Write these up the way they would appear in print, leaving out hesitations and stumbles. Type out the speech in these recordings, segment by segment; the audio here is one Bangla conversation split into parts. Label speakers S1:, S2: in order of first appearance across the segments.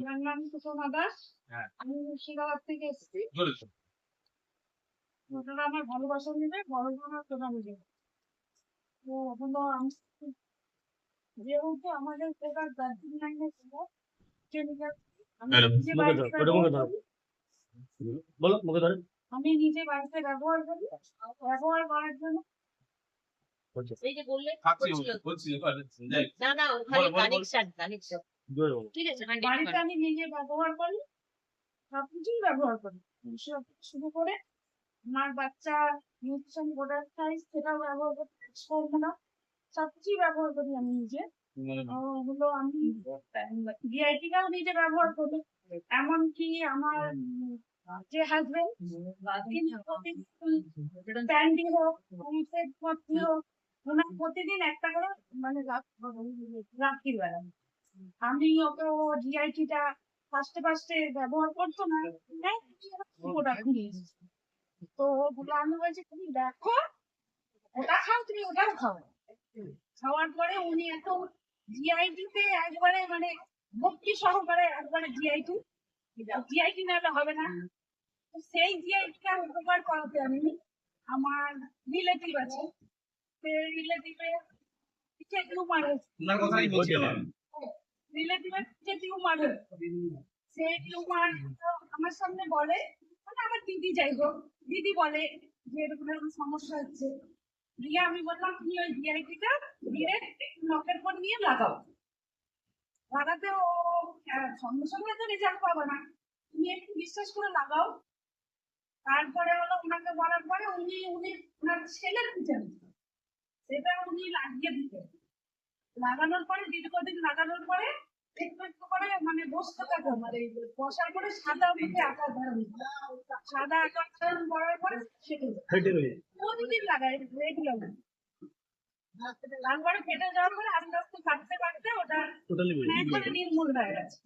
S1: আমার নাম সুষমা দাস। আমি মুর্শিদাবাদ থেকে এসেছি। ওনারা আমার ভালোবাসা নিবে, বড় বোন আর ছোট মিলে। তো হলো যেহেতু আমাদের প্রোডাক্ট দার্জিলিং লাইনে ছিল কেমিক্যাল, আমি নিজে বাড়িতে ব্যবহার করি। আমি নিজে বাড়িতে ব্যবহার করি। ব্যবহার করার জন্য
S2: এই যে বললে না না ওখানে কানেকশন ঠিক আছে
S1: বাড়িতে আমি নিজে ব্যবহার করি, সবকিছুই ব্যবহার করি। শুরু করে আমার বাচ্চা নিউট্রিশন প্রোডাক্ট খাই, সেটাও ব্যবহার করবো না, সবকিছুই ব্যবহার করি আমি নিজে। ওগুলো আমি ভিআইপিটাও নিজে ব্যবহার করি। এমনকি আমার যে হাজবেন্ড তিনি প্যান্ডি হোক, হোক, ওনার প্রতিদিন একটা করে মানে রাখি বেলা। আমি অত জিআইটিটা ফার্স্টে ব্যবহার করতো না, প্রোডাক্ট নিয়ে এসেছি। তো ওগুলো আমি বলছি তুমি দেখো, ওটা খাও, তুমি ওটাও খাও। খাওয়ার পরে উনি এত জিআইটিতে একবারে মানে ভক্তি সহকারে একবারে জিআইটি না হলে হবে না। সেই জিআইটিটা উপকার করাতে আমি আমার রিলেটিভ আছে, সেই রিলেটিভের টিউমার সেই টিউমার আমার সামনে বলে, মানে আমার দিদি, যাই হোক দিদি বলে যে এরকম এরকম সমস্যা হচ্ছে। দিয়ে আমি বললাম তুমি ওই জিআইটিটা ডিরেক্ট নখের পর নিয়ে লাগাও। লাগাতে ও সঙ্গে সঙ্গে তো রেজাল্ট পাবে না, তুমি একটু বিশ্বাস করে লাগাও। তারপরে হলো ওনাকে বলার পরে উনি ওনার ছেলের পিছনে সেটা উনি লাগিয়ে দিতেন। লাগানোর পরে দীর্ঘদিন লাগানোর পরে একটু একটু করে মানে বসতে থাকো, মানে বসার পরে সাদা মুখে আকার ধারণ, সাদা আকার ধারণ করার পরে সেটে প্রতিদিন লাগায় রেগুলার। তারপরে ফেটে যাওয়ার পরে আস্তে আস্তে কাটতে কাটতে ওটা একবারে নির্মূল হয়ে গেছে।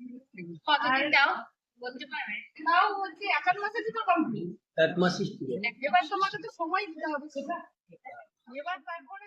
S1: তাও হচ্ছে 1 মাসের ভিতর কমপ্লিট।
S3: 1 মাস
S1: এবার তোমাকে তো সময় দিতে হবে সেটা। এবার তারপরে